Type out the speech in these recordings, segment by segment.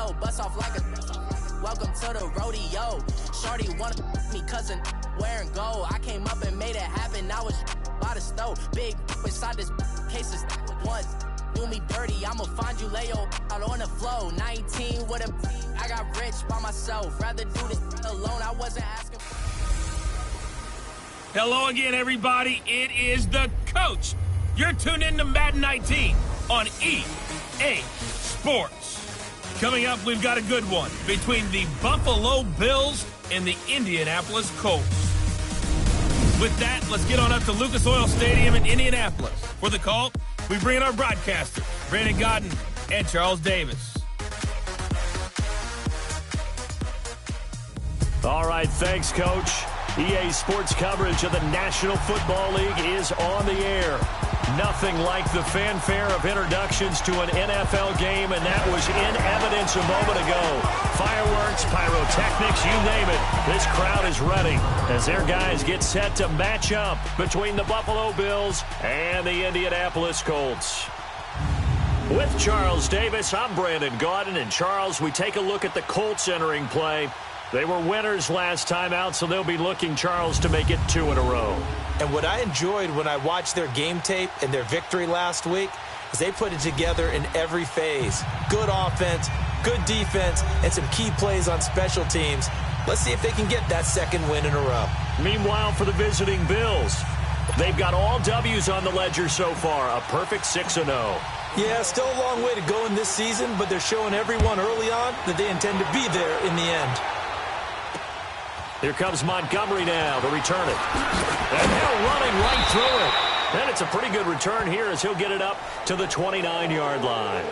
flow, bust off like a welcome to the rodeo. Shorty wanted me cousin wearing gold. I came up and made it happen. I was by the stove. Big inside this cases once. Do me dirty, I'ma find you, lay your out on the flow. 19 with a I got rich by myself. Rather do this alone, I wasn't asking. Hello again, everybody. It is the coach. You're tuned in to Madden 19 on EA Sports. Coming up, we've got a good one between the Buffalo Bills and the Indianapolis Colts. With that, let's get on up to Lucas Oil Stadium in Indianapolis. For the call, we bring in our broadcasters, Brandon Godden and Charles Davis. All right, thanks, Coach. EA Sports coverage of the National Football League is on the air. Nothing like the fanfare of introductions to an NFL game, and that was in evidence a moment ago. Fireworks, pyrotechnics, you name it. This crowd is ready as their guys get set to match up between the Buffalo Bills and the Indianapolis Colts. With Charles Davis, I'm Brandon Gaudin, and Charles, we take a look at the Colts entering play. They were winners last time out, so they'll be looking, Charles, to make it 2 in a row. And what I enjoyed when I watched their game tape and their victory last week is they put it together in every phase. Good offense, good defense, and some key plays on special teams. Let's see if they can get that second win in a row. Meanwhile, for the visiting Bills, they've got all W's on the ledger so far, a perfect 6-0. Yeah, still a long way to go in this season, but they're showing everyone early on that they intend to be there in the end. Here comes Montgomery now to return it. And they're running right through it. And it's a pretty good return here as he'll get it up to the 29-yard line.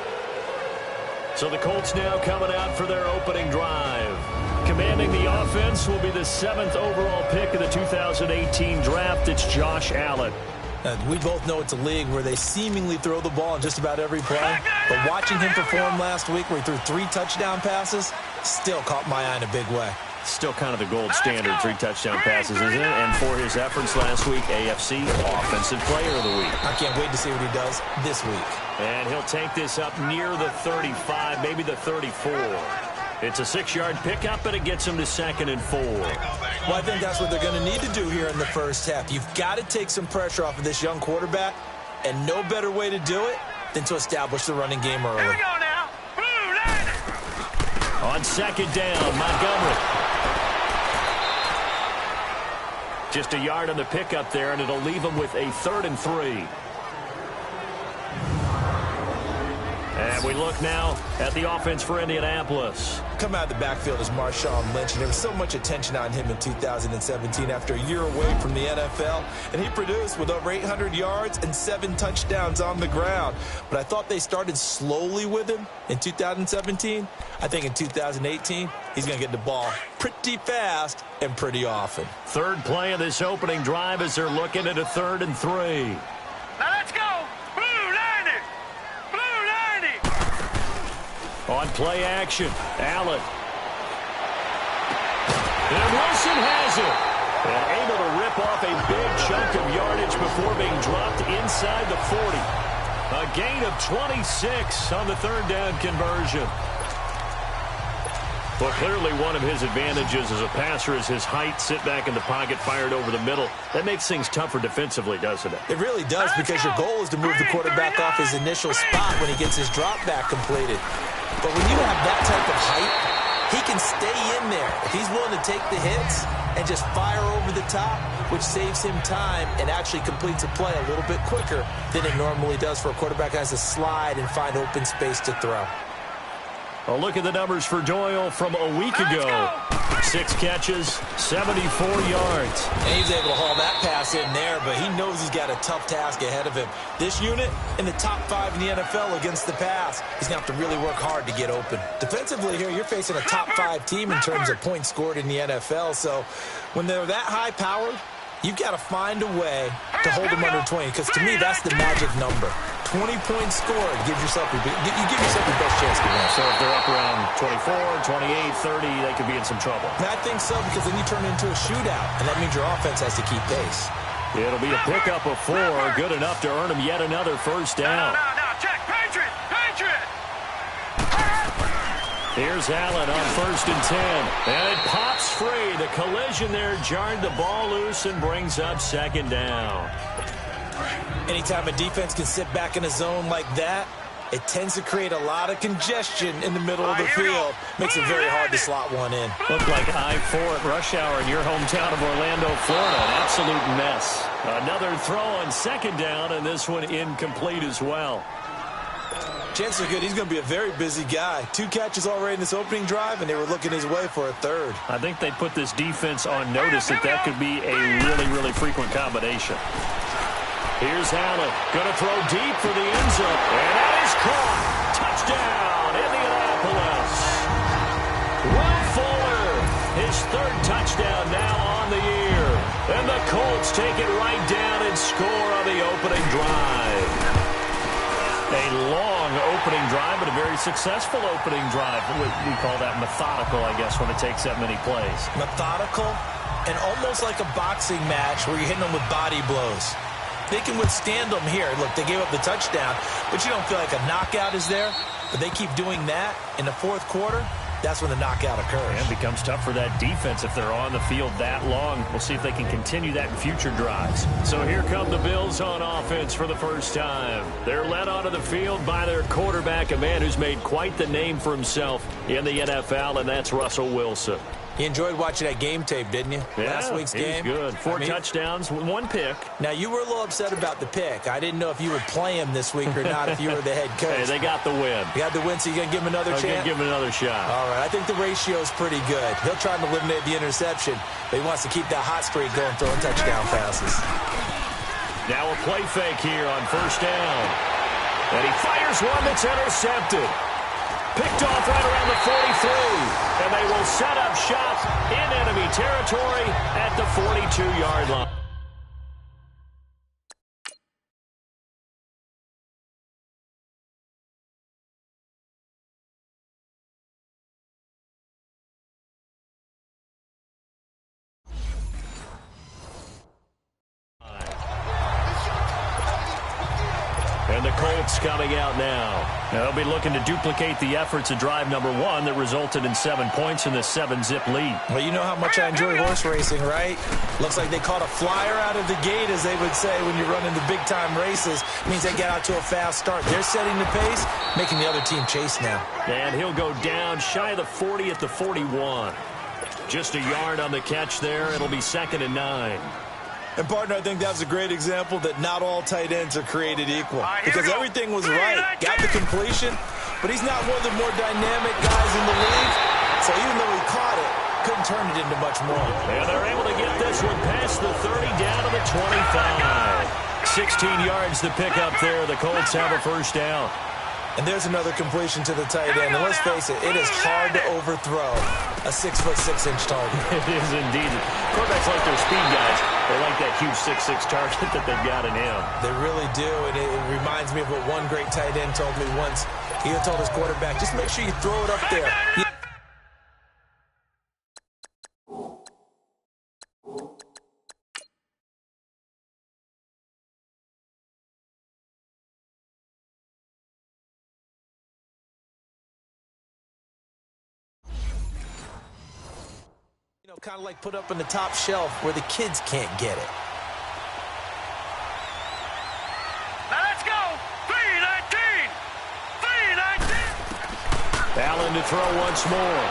So the Colts now coming out for their opening drive. Commanding the offense will be the 7th overall pick of the 2018 draft. It's Josh Allen. We both know it's a league where they seemingly throw the ball in just about every play. But watching him perform last week where he threw 3 touchdown passes still caught my eye in a big way. Still kind of the gold standard, 3 touchdown passes, isn't it? And for his efforts last week, AFC Offensive Player of the Week. I can't wait to see what he does this week. And he'll take this up near the 35, maybe the 34. It's a 6-yard pickup, and it gets him to 2nd and 4. Well, I think that's what they're going to need to do here in the first half. You've got to take some pressure off of this young quarterback, and no better way to do it than to establish the running game early. Here we go now. On 2nd down, Montgomery. Just a yard on the pickup there, and it'll leave him with a 3rd and 3. And we look now at the offense for Indianapolis. Come out of the backfield is Marshawn Lynch, and there was so much attention on him in 2017 after a year away from the NFL, and he produced with over 800 yards and 7 touchdowns on the ground. But I thought they started slowly with him in 2017. I think in 2018, he's going to get the ball pretty fast and pretty often. 3rd play of this opening drive as they're looking at a 3rd and 3. Now let's go. Blue 90. Blue 90. On play action, Allen. And Wilson has it. And able to rip off a big chunk of yardage before being dropped inside the 40. A gain of 26 on the 3rd down conversion. Well, clearly one of his advantages as a passer is his height. Sit back in the pocket, fired over the middle. That makes things tougher defensively, doesn't it? It really does, because your goal is to move the quarterback off his initial spot when he gets his drop back completed. But when you have that type of height, he can stay in there. If he's willing to take the hits and just fire over the top, which saves him time and actually completes a play a little bit quicker than it normally does for a quarterback who has to slide and find open space to throw. A look at the numbers for Doyle from a week ago. 6 catches, 74 yards. And he's able to haul that pass in there, but he knows he's got a tough task ahead of him. This unit in the top 5 in the NFL against the pass. He's going to have to really work hard to get open. Defensively here, you're facing a top 5 team in terms of points scored in the NFL. So when they're that high-powered, you've got to find a way to hold them under 20, because to me, that's the magic number. 20 points scored, you give yourself your best chance to win. So if they're up around 24, 28, 30, they could be in some trouble. I think so, because then you turn it into a shootout, and that means your offense has to keep pace. It'll be a pickup of 4, good enough to earn him yet another 1st down. No, check. Patriot. Here's Allen on 1st and 10. And it pops free. The collision there jarred the ball loose and brings up 2nd down. Anytime a defense can sit back in a zone like that, it tends to create a lot of congestion in the middle of the field. Makes it very hard to slot one in. Looked like I-4 at rush hour in your hometown of Orlando, Florida. An absolute mess. Another throw on 2nd down, and this one incomplete as well. Chances are good he's going to be a very busy guy. 2 catches already in this opening drive, and they were looking his way for a 3rd. I think they put this defense on notice that could be a really, really frequent combination. Here's Allen. Going to throw deep for the end zone. And that is caught. Touchdown, Indianapolis. Will Fuller, his 3rd touchdown now on the year. And the Colts take it right down and score on the opening drive. A long opening drive, but a very successful opening drive. We call that methodical, I guess, when it takes that many plays. Methodical and almost like a boxing match where you're hitting them with body blows. They can withstand them here. Look, they gave up the touchdown, but you don't feel like a knockout is there. But they keep doing that in the 4th quarter. That's when the knockout occurs. And it becomes tough for that defense if they're on the field that long. We'll see if they can continue that in future drives. So here come the Bills on offense for the first time. They're led onto the field by their quarterback, a man who's made quite the name for himself in the NFL, and that's Russell Wilson. You enjoyed watching that game tape, didn't you? Yeah, Last week's game. Good. 4 touchdowns, 1 pick. Now, you were a little upset about the pick. I didn't know if you would play him this week or not if you were the head coach. Hey, they got the win. You got the win, so you're going to give him another chance? Give him another shot. All right, I think the ratio is pretty good. He'll try to eliminate the interception, but he wants to keep that hot streak going, throwing touchdown passes. Now a play fake here on 1st down. And he fires one that's intercepted. Picked off right around the 43. And they will set up shop in enemy territory at the 42-yard line. And the Colts coming out now. They'll be looking to duplicate the efforts of drive number 1 that resulted in 7 points in the 7-zip lead. Well, you know how much I enjoy horse racing, right? Looks like they caught a flyer out of the gate, as they would say when you're running the big-time races. It means they get out to a fast start. They're setting the pace, making the other team chase now. And he'll go down shy of the 40 at the 41. Just a yard on the catch there. It'll be 2nd and 9. And, partner, I think that's a great example that not all tight ends are created equal. Because everything was right. Got the completion, but he's not one of the more dynamic guys in the league. So even though he caught it, couldn't turn it into much more. And they're able to get this one past the 30 down to the 25. 16 yards to pick up there. The Colts have a 1st down. And there's another completion to the tight end. And let's face it, it is hard to overthrow a 6'6" target. It is indeed. Quarterbacks like their speed guys. They like that huge 6'6" target that they've got in him. They really do. And it reminds me of what one great tight end told me once. He told his quarterback, just make sure you throw it up there. Kind of like put up on the top shelf where the kids can't get it. Now let's go. 3-19. 3-19. Allen to throw once more.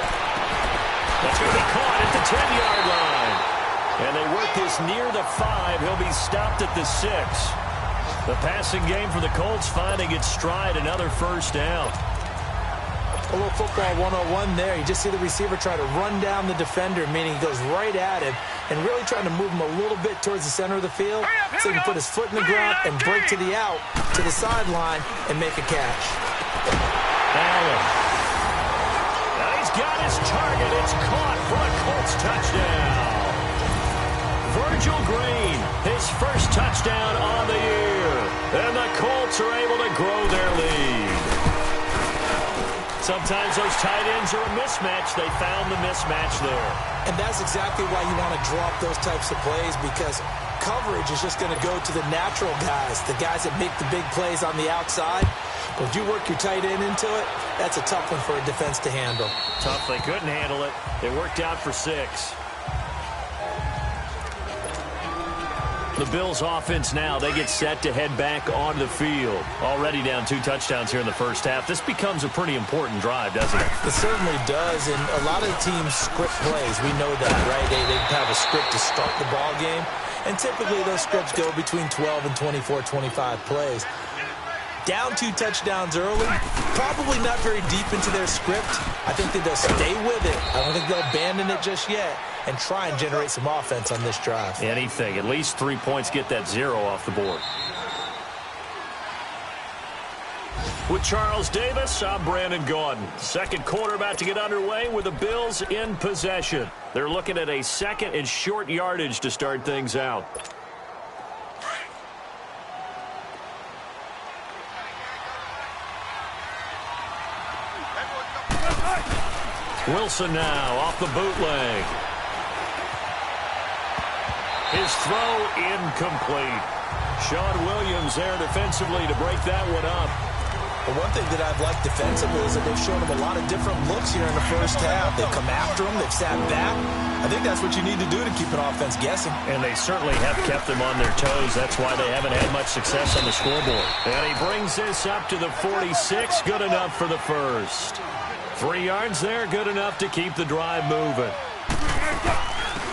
That's going to be caught at the 10-yard line. And they work this near the 5. He'll be stopped at the 6. The passing game for the Colts finding its stride. Another 1st down. A little football 101 there. You just see the receiver try to run down the defender, meaning he goes right at him and really trying to move him a little bit towards the center of the field so he can put his foot in the ground and break to the out, to the sideline, and make a catch. Allen. Now he's got his target. It's caught for a Colts touchdown. Virgil Green, his 1st touchdown on the year. And the Colts are able to grow their lead. Sometimes those tight ends are a mismatch. They found the mismatch there. And that's exactly why you want to drop those types of plays, because coverage is just going to go to the natural guys, the guys that make the big plays on the outside. But if you work your tight end into it, that's a tough one for a defense to handle. Tough. They couldn't handle it. It worked out for 6. The Bills offense now, they get set to head back onto the field. Already down 2 touchdowns here in the first half. This becomes a pretty important drive, doesn't it? It certainly does, and a lot of teams script plays. We know that, right? They have a script to start the ball game, and typically those scripts go between 12 and 24, 25 plays. Down 2 touchdowns early, probably not very deep into their script. I think that they'll stay with it. I don't think they'll abandon it just yet and try and generate some offense on this drive. Anything. At least 3 points, get that 0 off the board. With Charles Davis, I'm Brandon Gaudin. Second quarter about to get underway with the Bills in possession. They're looking at a second and short yardage to start things out. Wilson now off the bootleg. His throw incomplete. Sean Williams there defensively to break that one up. But one thing that I've liked defensively is that they've shown him a lot of different looks here in the first half. They've come after him. They've sat back. I think that's what you need to do to keep an offense guessing. And they certainly have kept them on their toes. That's why they haven't had much success on the scoreboard. And he brings this up to the 46. Good enough for the first. 3 yards there. Good enough to keep the drive moving.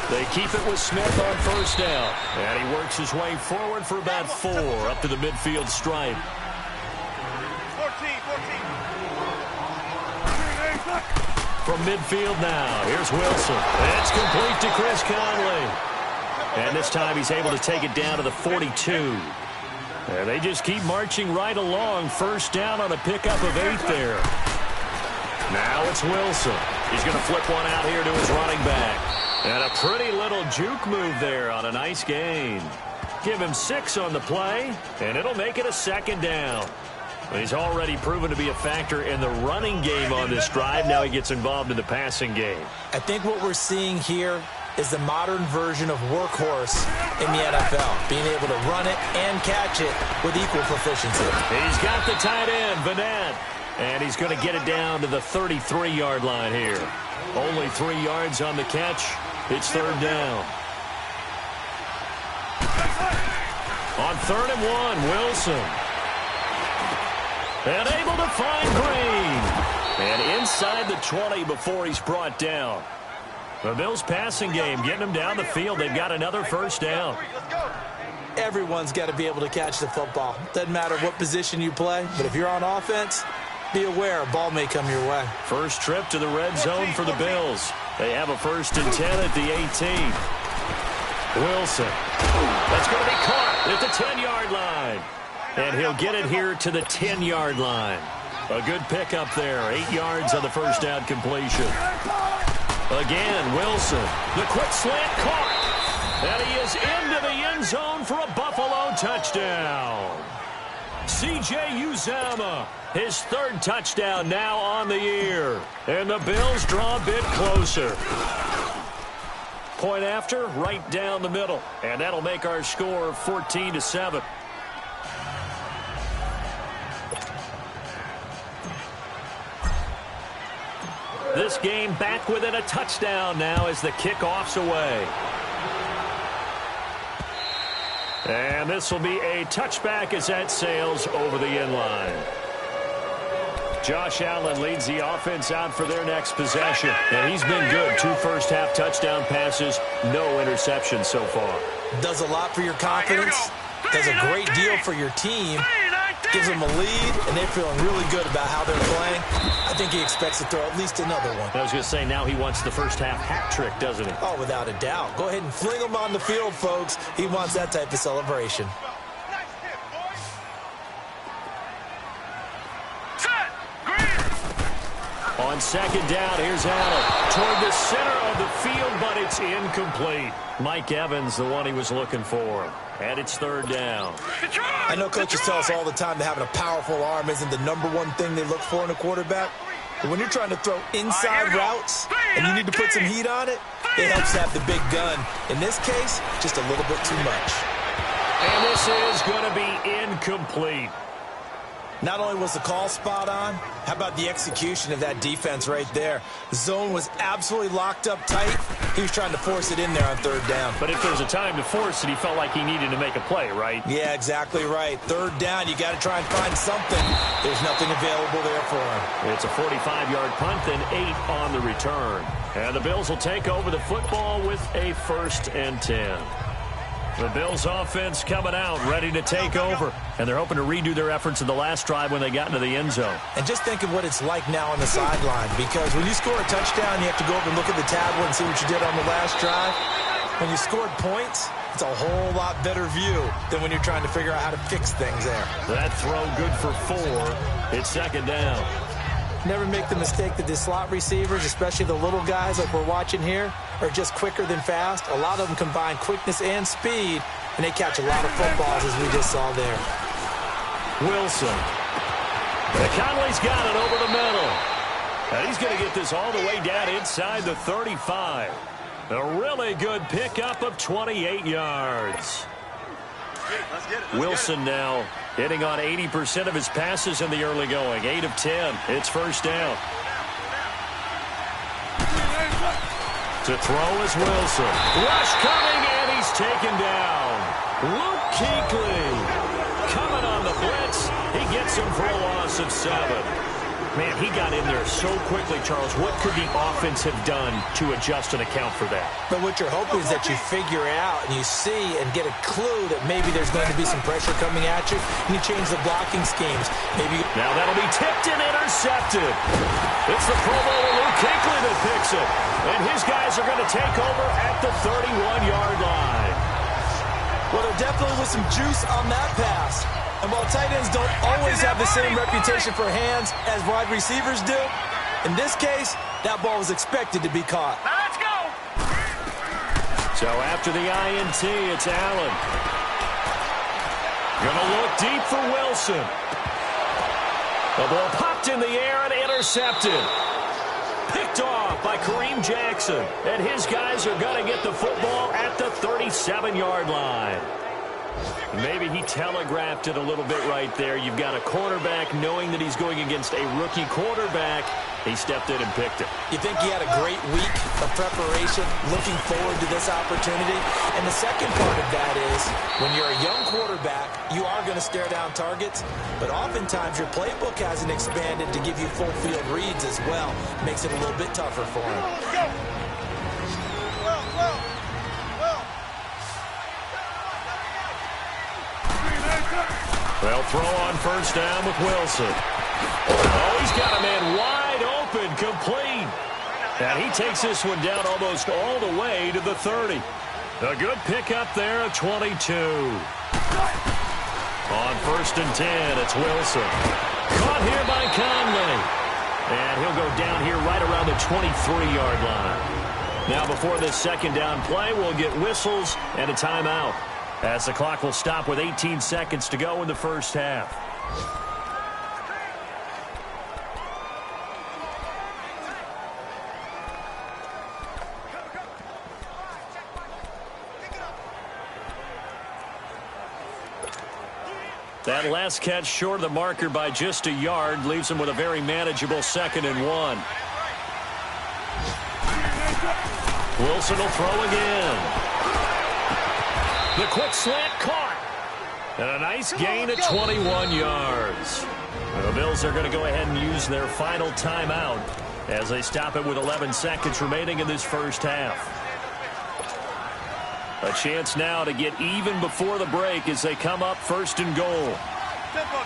They keep it with Smith on first down. And he works his way forward for about 4 up to the midfield stripe. 14. From midfield now, here's Wilson. It's complete to Chris Conley. And this time he's able to take it down to the 42. And they just keep marching right along. First down on a pickup of 8 there. Now it's Wilson. He's going to flip one out here to his running back. And a pretty little juke move there on a nice gain. Give him 6 on the play, and it'll make it a second down. He's already proven to be a factor in the running game on this drive. Now he gets involved in the passing game. I think what we're seeing here is the modern version of workhorse in the NFL, being able to run it and catch it with equal proficiency. He's got the tight end, Vanette, and he's going to get it down to the 33-yard line here. Only 3 yards on the catch. It's third down. On 3rd and 1, Wilson. And able to find Green. And inside the 20 before he's brought down. The Bills passing game getting them down the field. They've got another first down. Everyone's got to be able to catch the football. Doesn't matter what position you play, but if you're on offense, be aware a ball may come your way. First trip to the red zone for the Bills. They have a 1st and 10 at the 18. Wilson. That's going to be caught at the 10-yard line. And he'll get it here to the 10-yard line. A good pickup there. 8 yards on the first down completion. Again, Wilson. The quick slant caught. And he is into the end zone for a Buffalo touchdown. C.J. Uzomah, his 3rd touchdown now on the year. And the Bills draw a bit closer. Point after, right down the middle. And that'll make our score 14-7. This game back within a touchdown now as the kickoff's away. And this will be a touchback as that sails over the end line. Josh Allen leads the offense out for their next possession. And he's been good. 2 first-half touchdown passes, no interceptions so far. Does a lot for your confidence. Does a great deal for your team. Gives them a lead, and they're feeling really good about how they're playing. I think he expects to throw at least another one. I was going to say, now he wants the first-half hat trick, doesn't he? Oh, without a doubt. Go ahead and fling him on the field, folks. He wants that type of celebration. On 2nd down, here's Allen toward the center of the field, but it's incomplete. Mike Evans, the one he was looking for. And it's 3rd down. I know coaches tell us all the time that having a powerful arm isn't the #1 thing they look for in a quarterback. But when you're trying to throw inside routes and you need to put some heat on it, It helps to have the big gun. In this case, just a little bit too much. And this is going to be incomplete. Not only was the call spot on, how about the execution of that defense right there? The zone was absolutely locked up tight. He was trying to force it in there on third down. But if there's a time to force it, he felt like he needed to make a play, right? Yeah, exactly right. Third down, you got to try and find something. There's nothing available there for him. It's a 45-yard punt, then 8 on the return. And the Bills will take over the football with a 1st and 10. The Bills offense coming out, ready to take over. And they're hoping to redo their efforts in the last drive when they got into the end zone. And just think of what it's like now on the sideline. Because when you score a touchdown, you have to go over and look at the tablet and see what you did on the last drive. When you scored points, it's a whole lot better view than when you're trying to figure out how to fix things there. That throw good for 4. It's 2nd down. Never make the mistake that the slot receivers, especially the little guys like we're watching here, are just quicker than fast. A lot of them combine quickness and speed, and they catch a lot of footballs, as we just saw there. Wilson. Conley's got it over the middle. And he's going to get this all the way down inside the 35. A really good pickup of 28 yards. Wilson now hitting on 80% of his passes in the early going. 8 of 10. It's 1st down. To throw is Wilson. Rush coming, and he's taken down. Luke Kuechly coming on the blitz. He gets him for a loss of 7. Man, he got in there so quickly, Charles. What could the offense have done to adjust and account for that? But what you're hoping is that you figure out and you see and get a clue that maybe there's going to be some pressure coming at you, and you change the blocking schemes. Maybe. Now that'll be tipped and intercepted. It's the Pro Bowler Luke Kuechly that picks it. And his guys are going to take over at the 31-yard line. Well, there definitely was some juice on that pass. And while tight ends don't always have the same reputation for hands as wide receivers do, in this case, that ball was expected to be caught. Now let's go. So after the INT, it's Allen. Gonna look deep for Wilson. The ball popped in the air and intercepted. Picked off by Kareem Jackson. And his guys are going to get the football at the 37-yard line. Maybe he telegraphed it a little bit right there. You've got a quarterback knowing that he's going against a rookie quarterback. He stepped in and picked it. You think he had a great week of preparation, looking forward to this opportunity? And the second part of that is, when you're a young quarterback, you are going to stare down targets, but oftentimes your playbook hasn't expanded to give you full field reads as well. Makes it a little bit tougher for him. Let's go. Well, throw on 1st down with Wilson. Oh, he's got a man wide open, complete. And he takes this one down almost all the way to the 30. A good pickup there at 22. On 1st and 10, it's Wilson. Caught here by Conley. And he'll go down here right around the 23-yard line. Now, before this 2nd down play, we'll get whistles and a timeout, as the clock will stop with 18 seconds to go in the 1st half. That last catch short of the marker by just a yard leaves him with a very manageable 2nd and 1. Wilson will throw again. The quick slant caught. And a nice gain at 21 yards. The Bills are going to go ahead and use their final timeout as they stop it with 11 seconds remaining in this 1st half. A chance now to get even before the break as they come up 1st and goal. Tempo.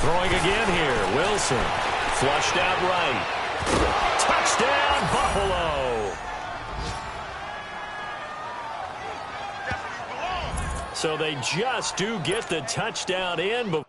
Throwing again here, Wilson. Flushed out right. Touchdown, Buffalo. So they just do get the touchdown in.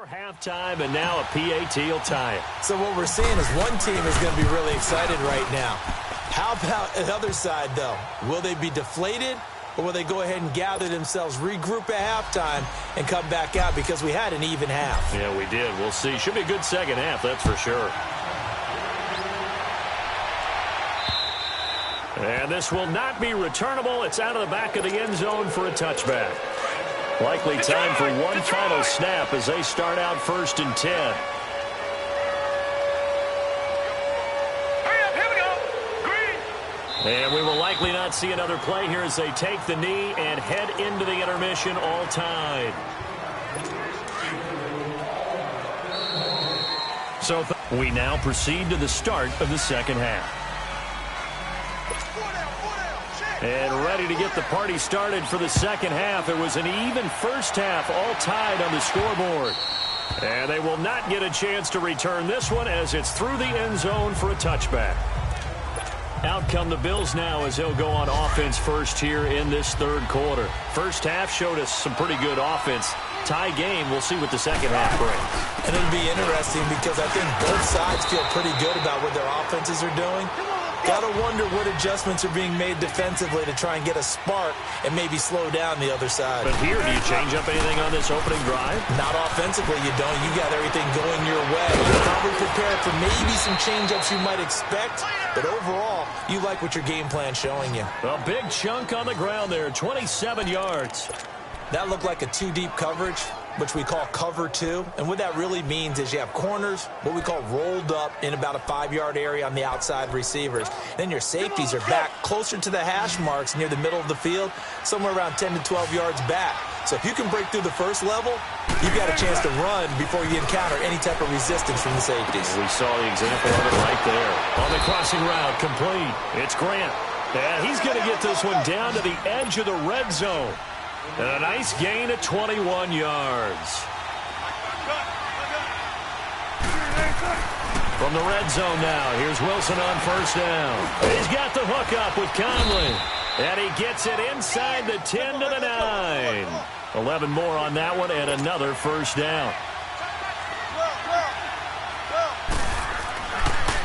Halftime, and now a PAT will tie it. So what we're seeing is one team is going to be really excited right now. How about the other side, though? Will they be deflated, or will they go ahead and gather themselves, regroup at halftime, and come back out because we had an even half? Yeah, we did. We'll see. Should be a good second half, that's for sure. And this will not be returnable. It's out of the back of the end zone for a touchback. Likely time for one final snap as they start out 1st and 10. Hurry up, here we go. Green. And we will likely not see another play here as they take the knee and head into the intermission, all tied. So we now proceed to the start of the second half. And ready to get the party started for the second half. It was an even first half, all tied on the scoreboard. And they will not get a chance to return this one as it's through the end zone for a touchback. Out come the Bills now as they'll go on offense first here in this third quarter. First half showed us some pretty good offense. Tie game, we'll see what the second half brings. And it'll be interesting because I think both sides feel pretty good about what their offenses are doing. Gotta wonder what adjustments are being made defensively to try and get a spark and maybe slow down the other side. But here, do you change up anything on this opening drive? Not offensively, you don't. You got everything going your way. You're probably prepared for maybe some change-ups you might expect, but overall, you like what your game plan's showing you. A big chunk on the ground there, 27 yards. That looked like a two-deep coverage, which we call cover two. And what that really means is you have corners, what we call rolled up in about a 5-yard area on the outside receivers. Then your safeties are back closer to the hash marks near the middle of the field, somewhere around 10 to 12 yards back. So if you can break through the first level, you've got a chance to run before you encounter any type of resistance from the safeties. We saw the example of it right there. On the crossing route, complete. It's Grant. And he's going to get this one down to the edge of the red zone. And a nice gain of 21 yards. From the red zone now, here's Wilson on first down. He's got the hook up with Conley. And he gets it inside the 10 to the 9. 11 more on that one and another first down.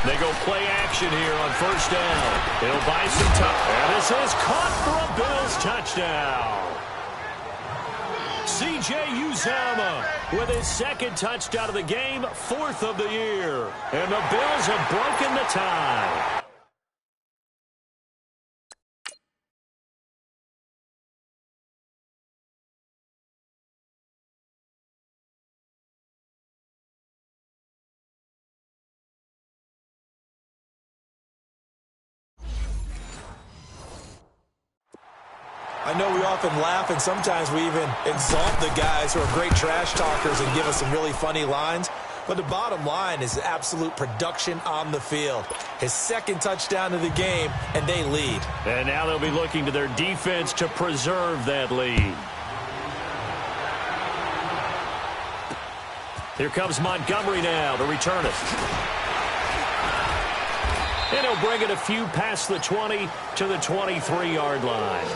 They go play action here on first down. He'll buy some time. And this is caught for a Bills touchdown. C.J. Uzomah with his second touchdown of the game, 4th of the year. And the Bills have broken the tie. I know we often laugh and sometimes we even insult the guys who are great trash talkers and give us some really funny lines. But the bottom line is absolute production on the field. His second touchdown of the game, and they lead. And now they'll be looking to their defense to preserve that lead. Here comes Montgomery now, the returnist. And he'll bring it a few past the 20 to the 23-yard line.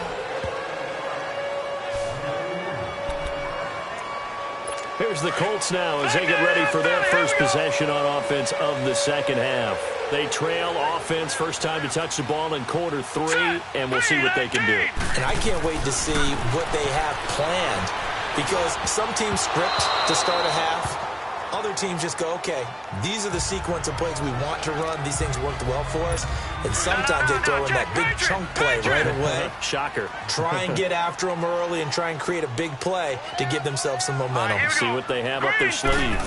Here's the Colts now as they get ready for their first possession on offense of the second half. They trail offense, first time to touch the ball in quarter 3, and we'll see what they can do. And I can't wait to see what they have planned because some teams script to start a half. Other teams just go, okay, these are the sequence of plays we want to run. These things worked well for us. And sometimes they throw in that big chunk play right away. Shocker. Try and get after them early and try and create a big play to give themselves some momentum. See what they have up their sleeve.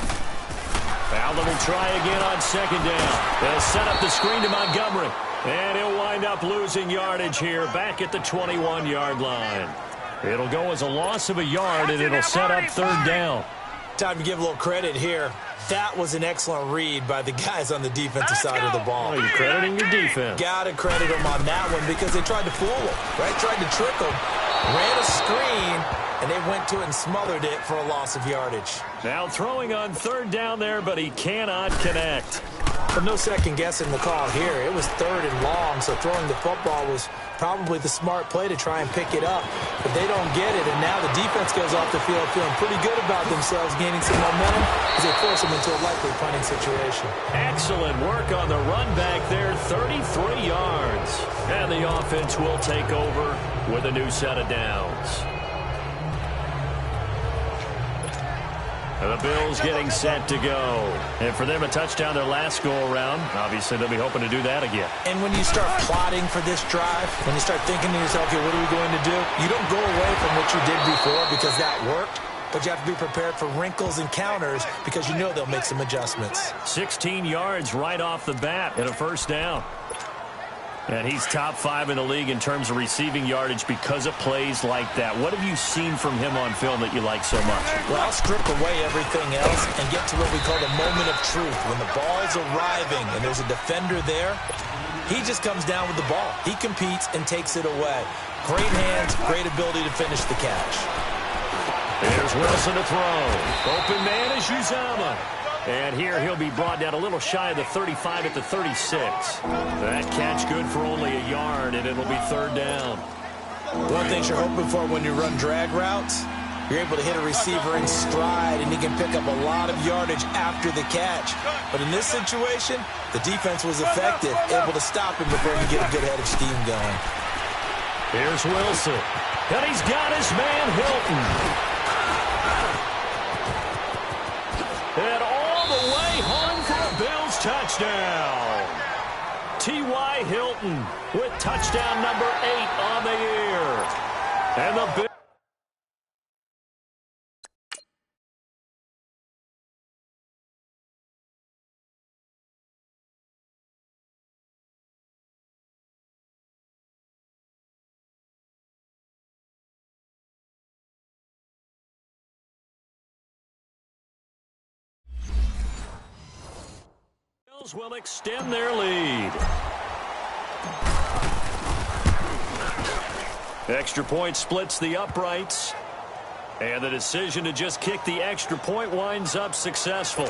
Allen will try again on second down. They'll set up the screen to Montgomery. And he'll wind up losing yardage here back at the 21-yard line. It'll go as a loss of a yard, and it'll set up third down. Time to give a little credit here. That was an excellent read by the guys on the defensive side of the ball. Oh, you're crediting your defense. Got to credit them on that one because they tried to fool them, right? Tried to trick them. Ran a screen, and they went to it and smothered it for a loss of yardage. Now throwing on third down there, but he cannot connect. But no second guessing the call here. It was 3rd and long, so throwing the football was probably the smart play to try and pick it up. But they don't get it, and now the defense goes off the field feeling pretty good about themselves, gaining some momentum as they force them into a likely punting situation. Excellent work on the run back there, 33 yards. And the offense will take over with a new set of downs. And the Bills getting set to go. And for them, a touchdown their last go-around. Obviously, they'll be hoping to do that again. And when you start plotting for this drive, when you start thinking to yourself, okay, what are we going to do? You don't go away from what you did before because that worked. But you have to be prepared for wrinkles and counters because you know they'll make some adjustments. 16 yards right off the bat and a first down. And he's top 5 in the league in terms of receiving yardage because of plays like that. What have you seen from him on film that you like so much? Well, I'll strip away everything else and get to what we call the moment of truth. When the ball's arriving and there's a defender there, he just comes down with the ball. He competes and takes it away. Great hands, great ability to finish the catch. Here's Wilson to throw. Open man is Uzomah. And here he'll be brought down a little shy of the 35 at the 36. That catch good for only a yard, and it'll be 3rd down. One thing you're hoping for when you run drag routes, you're able to hit a receiver in stride, and he can pick up a lot of yardage after the catch. But in this situation, the defense was effective, able to stop him before he get a good head of steam going. Here's Wilson. And he's got his man Hilton. And all the way home for a Bills touchdown. T.Y. Hilton with touchdown number 8 on the year. And the Bills. Will extend their lead. Extra point splits the uprights. And the decision to just kick the extra point winds up successful.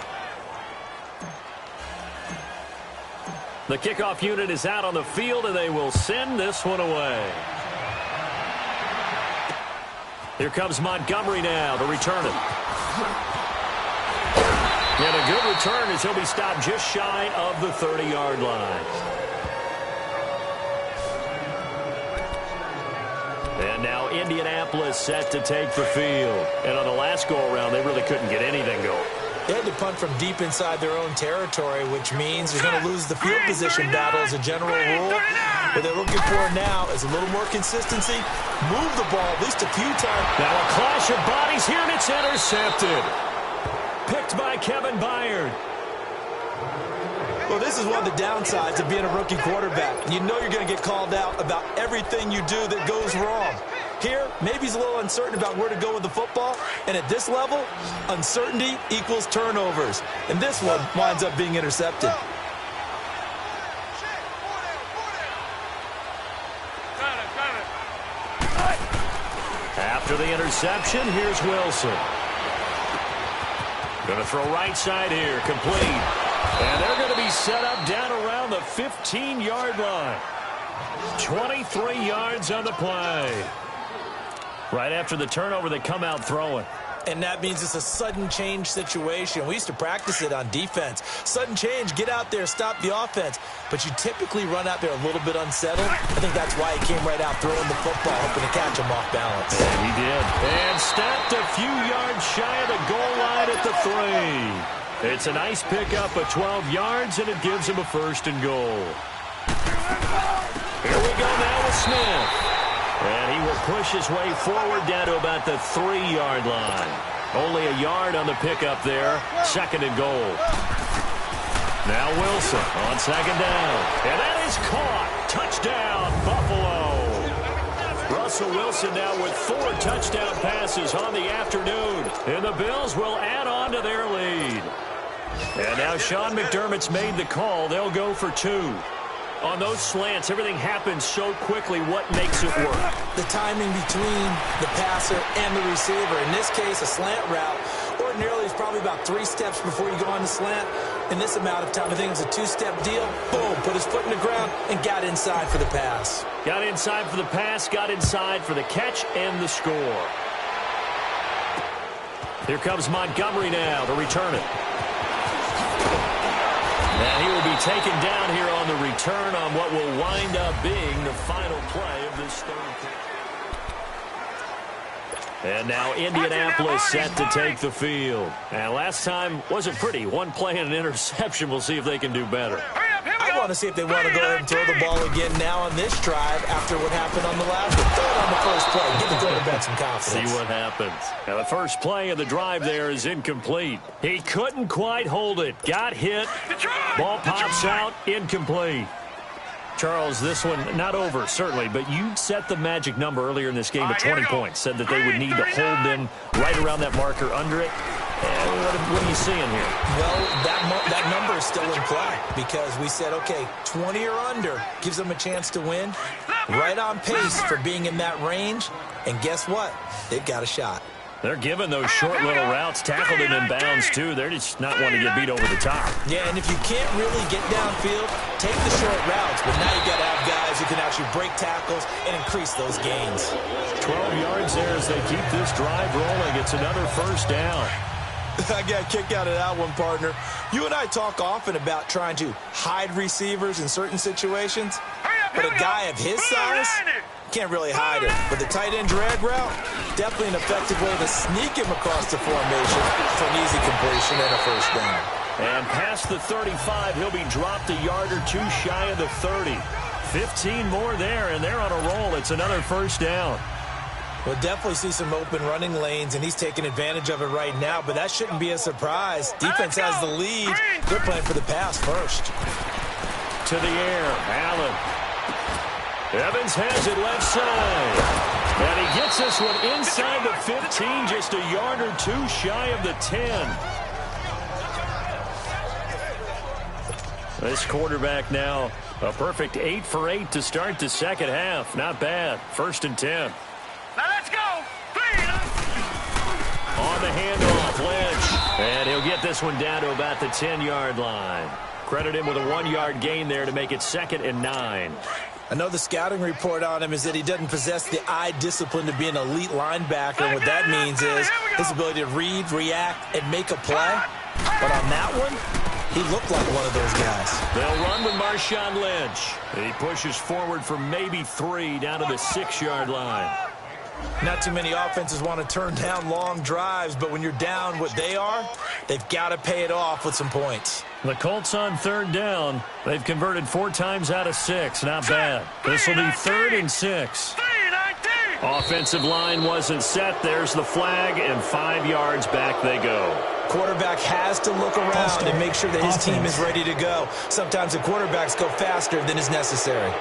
The kickoff unit is out on the field, and they will send this one away. Here comes Montgomery now to return it. And a good return as he'll be stopped just shy of the 30-yard line. And now Indianapolis set to take the field. And on the last go-around, they really couldn't get anything going. They had to punt from deep inside their own territory, which means they're going to lose the field position battle as a general rule. What they're looking for now is a little more consistency. Move the ball at least a few times. Now a clash of bodies here, and it's intercepted. Picked by Kevin Byard. Well, this is one of the downsides of being a rookie quarterback. You know you're going to get called out about everything you do that goes wrong. Here, maybe he's a little uncertain about where to go with the football. And at this level, uncertainty equals turnovers. And this one winds up being intercepted. After the interception, here's Wilson. Going to throw right side here, complete. And they're going to be set up down around the 15-yard line. 23 yards on the play. Right after the turnover, they come out throwing. And that means it's a sudden change situation. We used to practice it on defense. Sudden change, get out there, stop the offense. But you typically run out there a little bit unsettled. I think that's why he came right out throwing the football, hoping to catch him off balance. And he did. And stopped a few yards shy of the goal line at the 3. It's a nice pickup of 12 yards, and it gives him a 1st and goal. Here we go now with Smith. And he will push his way forward down to about the 3-yard line. Only a yard on the pickup there. 2nd and goal. Now Wilson on 2nd down. And that is caught. Touchdown, Buffalo. Russell Wilson now with 4 touchdown passes on the afternoon. And the Bills will add on to their lead. And now Sean McDermott's made the call. They'll go for 2. On those slants, everything happens so quickly. What makes it work? The timing between the passer and the receiver. In this case, a slant route. Or Ordinarily, it's probably about 3 steps before you go on the slant. In this amount of time, I think it's a 2-step deal. Boom, put his foot in the ground and got inside for the pass. Got inside for the pass, got inside for the catch and the score. Here comes Montgomery now to return it. And he will be taken down here on the return on what will wind up being the final play of this third quarter. And now Indianapolis set to take the field. And last time wasn't pretty. One play and an interception. We'll see if they can do better. I want to see if they want to go ahead and throw the ball again now on this drive after what happened on the last one. Throw it on the first play. Give the quarterback some confidence. See what happens. Now the first play of the drive there is incomplete. He couldn't quite hold it. Got hit. Ball pops out. Incomplete. Charles, this one not over, certainly, but you set the magic number earlier in this game at 20 points. Said that they would need to hold them right around that marker under it. What are you seeing here? Well, that number is still in play because we said, okay, 20 or under gives them a chance to win. Right on pace for being in that range. And guess what? They've got a shot. They're giving those short little routes, tackled him in bounds, too. They're just not wanting to get beat over the top. Yeah, and if you can't really get downfield, take the short routes. But now you got to have guys who can actually break tackles and increase those gains. 12 yards there as they keep this drive rolling. It's another first down. I got a kick out of that one, partner. You and I talk often about trying to hide receivers in certain situations, but a guy of his size can't really hide it. But the tight end drag route, definitely an effective way to sneak him across the formation for an easy completion and a first down. And past the 35, he'll be dropped a yard or two shy of the 30. 15 more there, and they're on a roll. It's another first down. We'll definitely see some open running lanes, and he's taking advantage of it right now, but that shouldn't be a surprise. Defense has the lead. They're playing for the pass first. To the air, Allen. Evans has it left side. And he gets this one inside the 15, just a yard or two shy of the 10. This quarterback now, a perfect 8 for 8 to start the second half. Not bad. 1st and 10. Now let's go. On the handoff, Lynch. And he'll get this one down to about the 10-yard line. Credit him with a 1-yard gain there to make it 2nd and 9. I know the scouting report on him is that he doesn't possess the eye discipline to be an elite linebacker. And what that means is his ability to read, react, and make a play. But on that one, he looked like one of those guys. They'll run with Marshawn Lynch. He pushes forward for maybe 3 down to the 6-yard line. Not too many offenses want to turn down long drives, but when you're down what they are, they've got to pay it off with some points. The Colts on 3rd down. They've converted 4 times out of 6. Not bad. This will be 3rd and 6. Offensive line wasn't set. There's the flag, and 5 yards back they go. Quarterback has to look around and make sure that his team is ready to go. Sometimes the quarterbacks go faster than is necessary.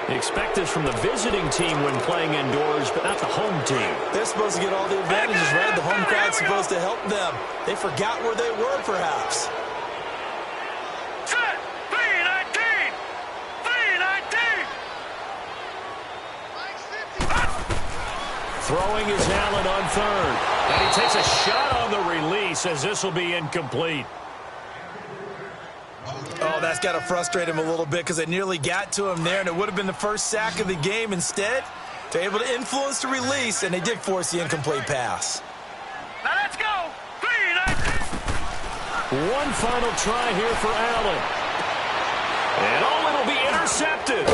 You expect this from the visiting team when playing indoors, but not the home team. They're supposed to get all the advantages, right? The home crowd's supposed to help them. They forgot where they were, perhaps. Set. 3-19. Throwing is Allen on 3rd. And he takes a shot on the release as this will be incomplete. Oh, that's got to frustrate him a little bit because they nearly got to him there, and it would have been the first sack of the game. Instead, they're able to influence the release, and they did force the incomplete pass. Now let's go. 3-19. One final try here for Allen. And it'll be intercepted.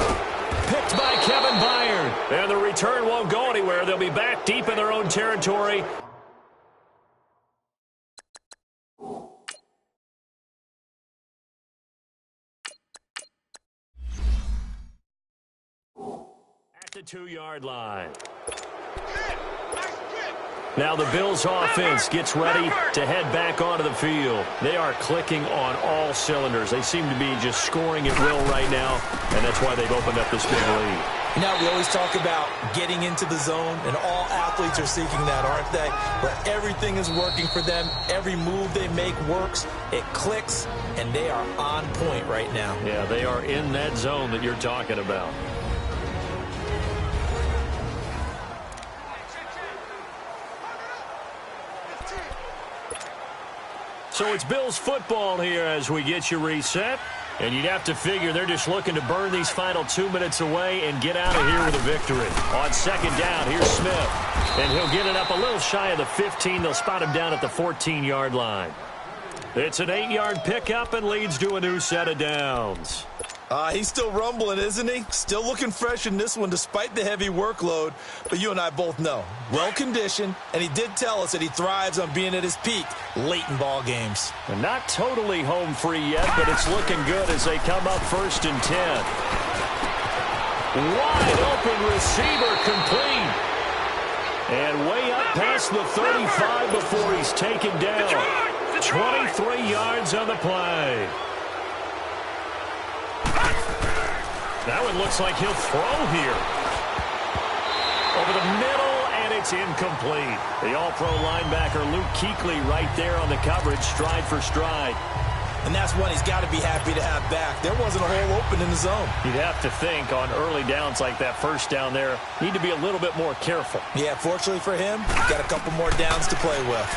Picked by Kevin Byard. And the return won't go anywhere. They'll be back deep in their own territory. At the 2-yard line. Now the Bills offense gets ready to head back onto the field. They are clicking on all cylinders. They seem to be just scoring at will right now, and that's why they've opened up this big lead. You know, we always talk about getting into the zone, and all athletes are seeking that, aren't they? Where everything is working for them. Every move they make works. It clicks, and they are on point right now. Yeah, they are in that zone that you're talking about. So it's Bills football here as we get you reset. And you'd have to figure they're just looking to burn these final 2 minutes away and get out of here with a victory. On second down, here's Smith. And he'll get it up a little shy of the 15. They'll spot him down at the 14-yard line. It's an 8-yard pickup and leads to a new set of downs. He's still rumbling, isn't he? Still looking fresh in this one despite the heavy workload. But you and I both know, well-conditioned, and he did tell us that he thrives on being at his peak late in ball games. And not totally home free yet, but it's looking good as they come up 1st and 10. Wide open receiver complete. And way up past the 35 before he's taken down. 23 yards on the play. That one looks like he'll throw here. Over the middle, and it's incomplete. The all-pro linebacker Luke Kuechly right there on the coverage, stride for stride. And that's one he's got to be happy to have back. There wasn't a hole open in the zone. You'd have to think on early downs like that first down there, need to be a little bit more careful. Yeah, fortunately for him, got a couple more downs to play with.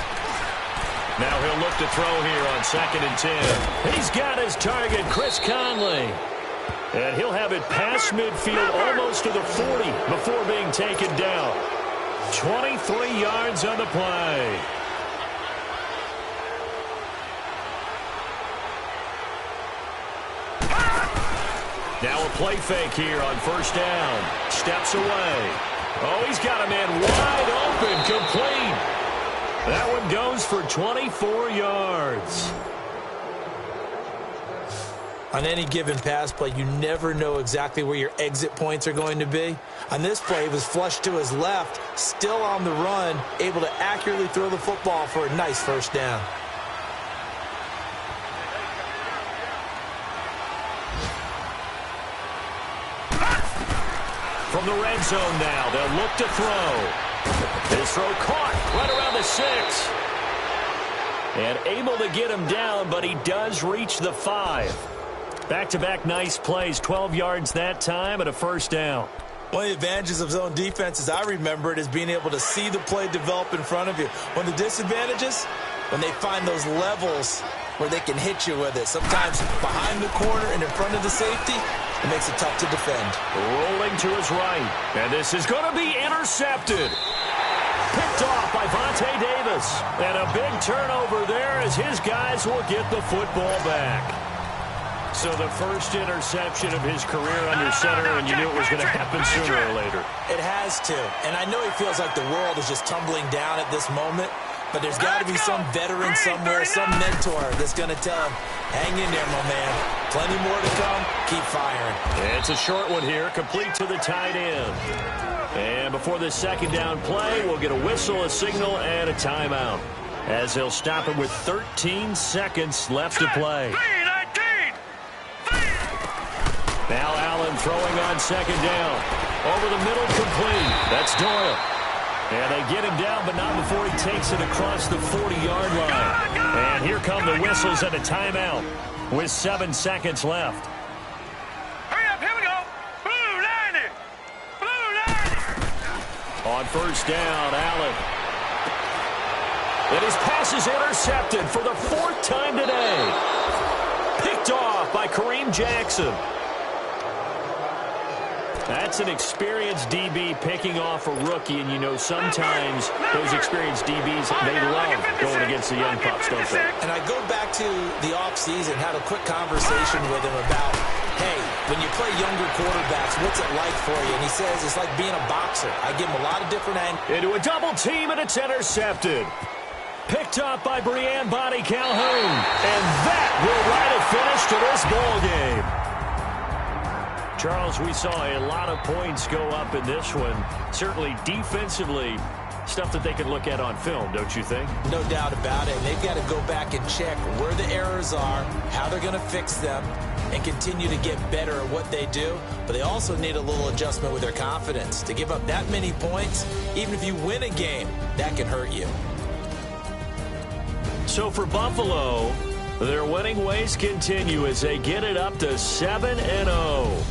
Now he'll look to throw here on 2nd and 10. He's got his target, Chris Conley. And he'll have it past midfield almost to the 40 before being taken down. 23 yards on the play. Now a play fake here on 1st down. Steps away. Oh, he's got a man wide open, complete. That one goes for 24 yards. On any given pass play, you never know exactly where your exit points are going to be. On this play, he was flushed to his left, still on the run, able to accurately throw the football for a nice 1st down. From the red zone now, they'll look to throw. His throw caught right around the 6. And able to get him down, but he does reach the 5. Back-to-back nice plays, 12 yards that time and a 1st down. One of the advantages of zone defense, as I remember it, is being able to see the play develop in front of you. One of the disadvantages, when they find those levels where they can hit you with it. Sometimes behind the corner and in front of the safety, it makes it tough to defend. Rolling to his right, and this is going to be intercepted. Picked off by Vontae Davis. And a big turnover there as his guys will get the football back. So the first interception of his career under center, and you knew it was going to happen sooner or later. It has to. And I know he feels like the world is just tumbling down at this moment, but there's got to be some veteran somewhere, some mentor that's going to tell him, hang in there, my man. Plenty more to come. Keep firing. It's a short one here, complete to the tight end. And before this 2nd down play, we'll get a whistle, a signal, and a timeout, as they'll stop it with 13 seconds left to play. Now Allen throwing on 2nd down. Over the middle, complete. That's Doyle. And they get him down, but not before he takes it across the 40-yard line. And here come the whistles and a timeout with 7 seconds left. Hurry up, here we go. Blue 90. Blue 90. On 1st down, Allen. And his pass is intercepted for the 4th time today. Picked off by Kareem Jackson. That's an experienced DB picking off a rookie, and you know sometimes those experienced DBs, they love going against the young pups, don't they? And I go back to the offseason, had a quick conversation with him about, hey, when you play younger quarterbacks, what's it like for you? And he says it's like being a boxer. I give him a lot of different angles. Into a double team, and it's intercepted. Picked up by Breanne Bonnie Calhoun. And that will write a finish to this ball game. Charles, we saw a lot of points go up in this one. Certainly defensively, stuff that they can look at on film, don't you think? No doubt about it. And they've got to go back and check where the errors are, how they're going to fix them, and continue to get better at what they do. But they also need a little adjustment with their confidence. To give up that many points, even if you win a game, that can hurt you. So for Buffalo, their winning ways continue as they get it up to 7-0.